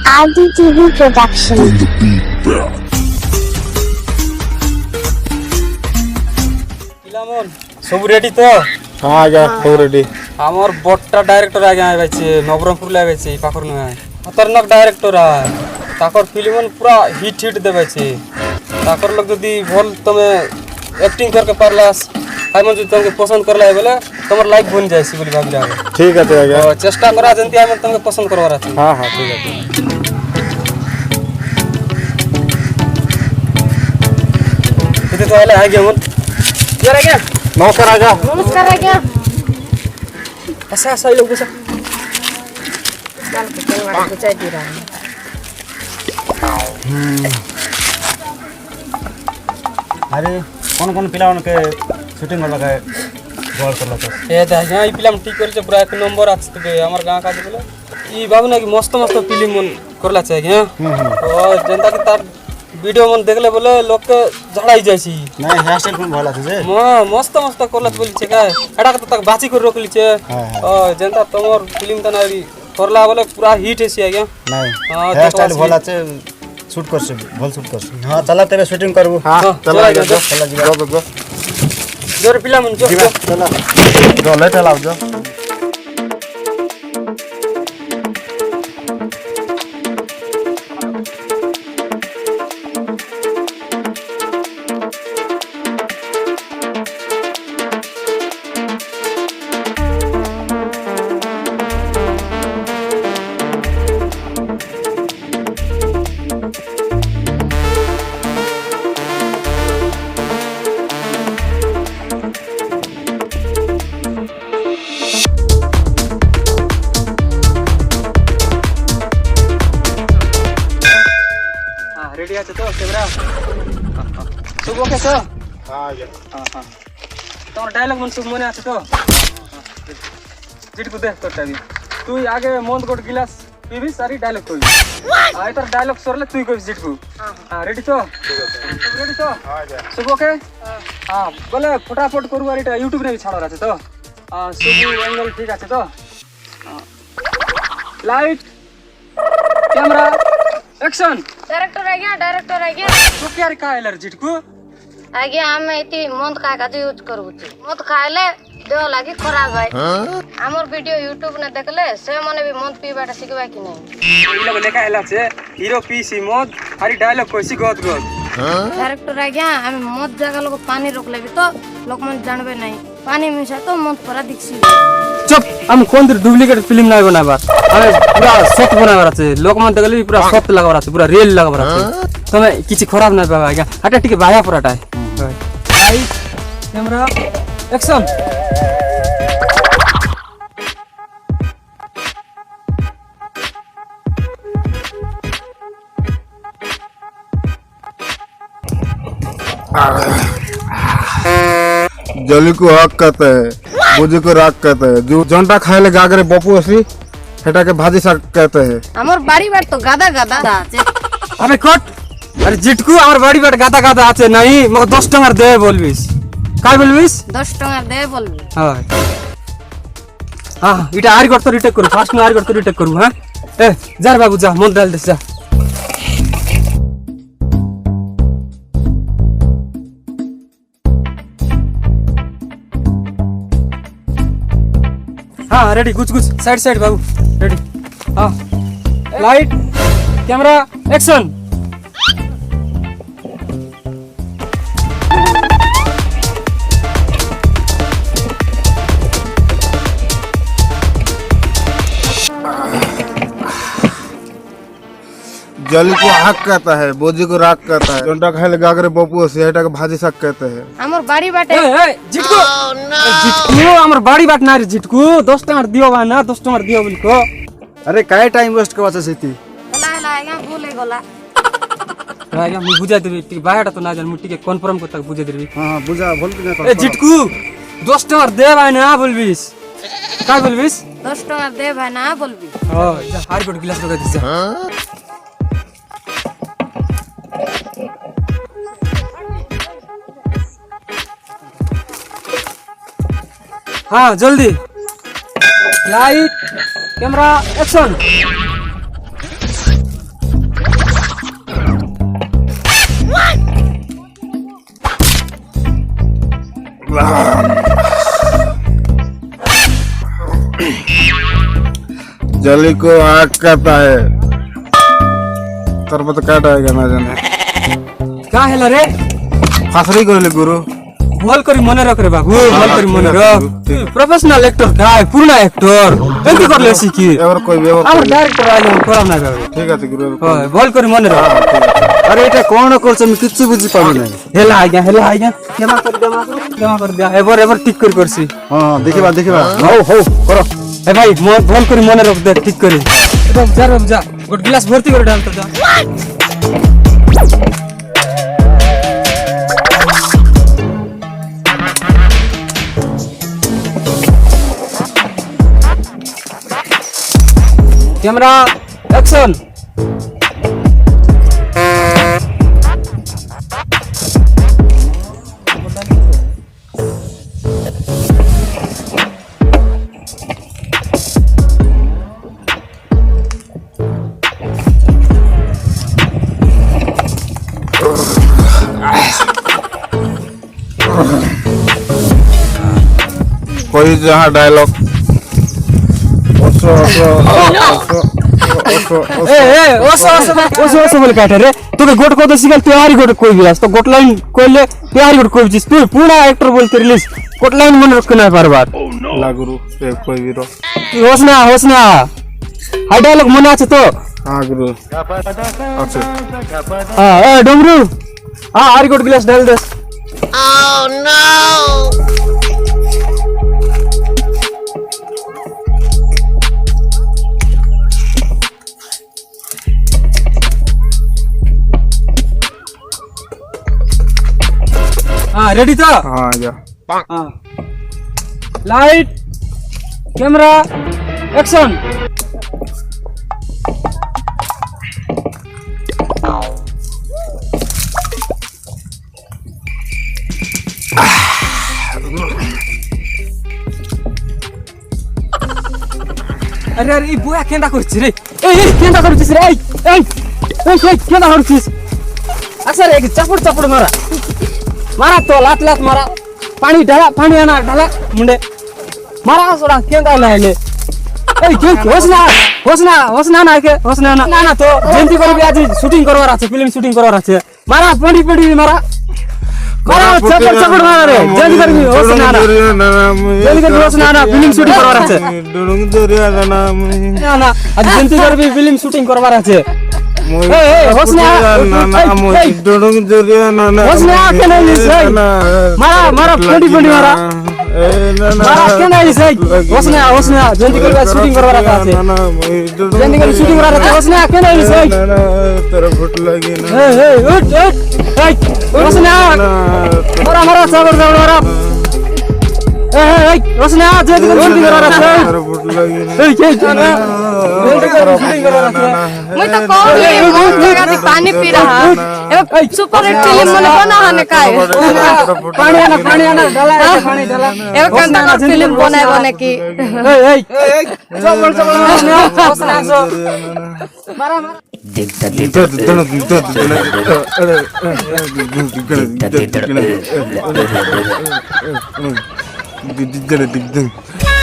आदि TV production. सब ready तो हाँ आज्ञा सब रेडी आमर बट्टा डायरेक्टर आज्ञा आइबाचे नवरंगपुर ले आइबाचे पाखर न खतरनाक डायरेक्टर है ताकर फिल्म पूरा हिट देबे छे ताकर लोग यदि भल तमे एक्टिंग करके पारलास हाय मन जदि तुमके पसंद करला है बोले तमर लाइक बन जाय सी बोली भाग जाए। ठीक है आज्ञा चेष्टा करा जंती हाय मन तुमके पसंद करवा रहा थी। हाँ हाँ ठीक है इते तो आले आगे मन यार आगे नमस्कार आज्ञा। नमस्कार आज्ञा। ऐसा ऐसा लोग बसा चल के चलवा के चाय दे रहा है। अरे कौन कौन पिला उनके शूटिंग कर लगा है गोल कर लगा ए दाइया ई फिल्म ठीक करछे पूरा एक नंबर आछे हमर गांव का बोले ई बाबू ना कि मस्त मस्त फिल्म मन करला छै आज्ञा और जनता की तार वीडियो मन देखले बोले लोग के झड़ाई जाय छी नहीं हेयर स्टाइल कोन भला छै मस्त मस्त करला बोली छै का एडा के तक बाची कर रोकली छै और जनता तमर फिल्म तनारी करला बोले पूरा हिट है छी आज्ञा। नहीं हेयर स्टाइल भला छै शूट कर से भल शूट कर से हां चला तेरे शूटिंग करबो। हां चला चला जी जोर फिल्म जो चला जो ले चलाओ जो रेडी আছে তো ক্যামেরা শুভ ওকে তো हां आज्ञा हां তোমার ডায়লগ মন সব মনে আছে তো জিটকু দেখ করতাবি তুই আগে মন কোট গিলাস পিবি সারি ডায়লগ কইবি আই তোর ডায়লগ সরলে তুই কইবি জিটকু हां रेडी তো रेडी তো हां आज्ञा শুভ ওকে हां বলে फटाफट করু আর এটা ইউটিউব রে ছাড়ার আছে তো শুভ অ্যাঙ্গেল ঠিক আছে তো লাইট ক্যামেরা एक्शन डायरेक्टर आ गया तो क्या रे का एलर्जी को आज्ञा हम एती मद खाए का यूज करूची मद खाइले देह लागी खराब है हमर वीडियो यूट्यूब ने देखले से मने भी मद पीबाटा सिखबा कि नहीं लोग लेका एला छे हीरो पीसी मद हरी डायलॉग कोसी गद गद डायरेक्टर आज्ञा हम मद जगह लोग पानी रोकले भी तो लोग मन जानबे नहीं पानी मिसा तो मद परा दिखसी। चुप हम कोन डुप्लीकेट फिल्म নাই বানাবার আরে পুরা সফট বানাবার আছে লোক মান দেখলে পুরা সফট লাগাবার আছে পুরা রিয়েল লাগাবার আছে তুমি কিছু খারাপ না পাবা আজ্ঞা হাটা ঠিক ভায়া পুরাটা লাইট ক্যামেরা অ্যাকশন जली को हक कहते हैं बुझी को राग कहते हैं जो जंटा खाए ले गागरे बपू असली हेटा के भाजी साग कहते हैं हमर बाड़ी बाड़ तो गादा गादा আছে আরে কট আরে জিটকু আমার বাড়ি বাড়ি গাদা গাদা আছে নাই মকে 10 টাকার দে বলবিস কাই বলবিস 10 টাকা দে বলবি হ্যাঁ হ্যাঁ এটা আর করতে রিটেক করু ফার্স্ট না আর করতে রিটেক করু হ্যাঁ এ যার বাবু যা মন ডাল দে যা हाँ रेडी कुछ कुछ साइड साइड बाबू रेडी हाँ लाइट कैमरा एक्शन जली को हक कहता है बोझी को राग कहता है जंटा खाए ले गागरे बपू असली हेटा के भाजी साग कहते हैं हमर बाड़ी बाटे जिटकू जिटकू আমার বাড়ি বাট না রে জিটকু 10 টাকা দিও বা না 10 টাকা দিও বলি কো अरे काय टाइम वेस्ट करवा सेती লা লা আজ্ঞা ভুলে গলা আগে আমি বুঝাই দেবি ঠিক বায়াটা তো না জান মুই ঠিক কনফার্ম করতে বুঝাই দেবি हां हां बुझा बोल के এ জিটকু 10 টাকা দে ভাই না বলবিস কাই বলবিস 10 টাকা দে ভাই না বলবি ও যা হাড়ি কোট গ্লাস লগাই দিছ हाँ जल्दी लाइट कैमरा एक्शन जली को आग कहता है तर तो काट आएगा ना जाने का हेला रे फासरी कहले गुरु भल करी मने रख रे बाबू भल करी मने रख प्रोफेशनल एक्टर का पुराना एक्टर एंती करले सिकी এবার কইবে এবার আমার ডাইরেক্টর আইলে করাম না বাবু ঠিক আছে গুরু হয় ভল করি মনে রখ আরে এটা কোন করছ আমি কিচ্ছু বুঝি পাবি না হেলা আইগা ক্ষমা করে দিয়া এবার ঠিক করে করছি হ্যাঁ দেখিবা হও করো এ ভাই ভল করি মনে রখ দে ঠিক করে যা গোট গ্লাস ভর্তি করে ডাল তো যা कैमरा एक्शन कोई जहाँ डायलॉग ओसो बोले काटे रे तोके गोट को तो सिखल तैयारी गोट कोई भी तो गोट लाइन कोइले तैयारी गोट कोई चीज तू पूरा एक्टर बोलते रिलीज गोट लाइन मन रख ना बार बार लागुरु कोई भी रो होसना हाई डायलॉग मन আছে তো हाँ गुरु अच्छा हां ए डमरू हां आरी गोट गिलास डाल दे हाँ रेडी था हाँ जा हाँ लाइट कैमरा एक्शन अरे अरे ई बुआ केंदा करছিস রে এই কেंदा করছিস রে এই কেंदा করছিস আচ্ছা রে চাপড় मारा तो लात मारा पानी आना ढाला मुंडे मारा सोडा केंदा लायले ए के होसना ना तो जयंती करबी आज शूटिंग करवार আছে फिल्म शूटिंग करवार আছে मारा पड़ी मारा चपड़ मारा रे जल्दी करबी होसना ना फिल्म शूटिंग करवार আছে ना आज जयंती करबी फिल्म शूटिंग करवार আছে होसना के नहीं मारा पड़ी मारा के नहीं होसना जल्दी कर शूटिंग करवा रहा था जल्दी कर शूटिंग करवा रहा था होसना के नहीं तेरा फुट लगी ना उठ होसना मारा सागर मारा होसना जल्दी कर शूटिंग करवा रहा था तेरा फुट लगी ना मैं तो कौन है पानी पी रहा है सुपर हिट फिल्म में बना है काय पानी आना डाला एक घंटा का फिल्म बने की दिख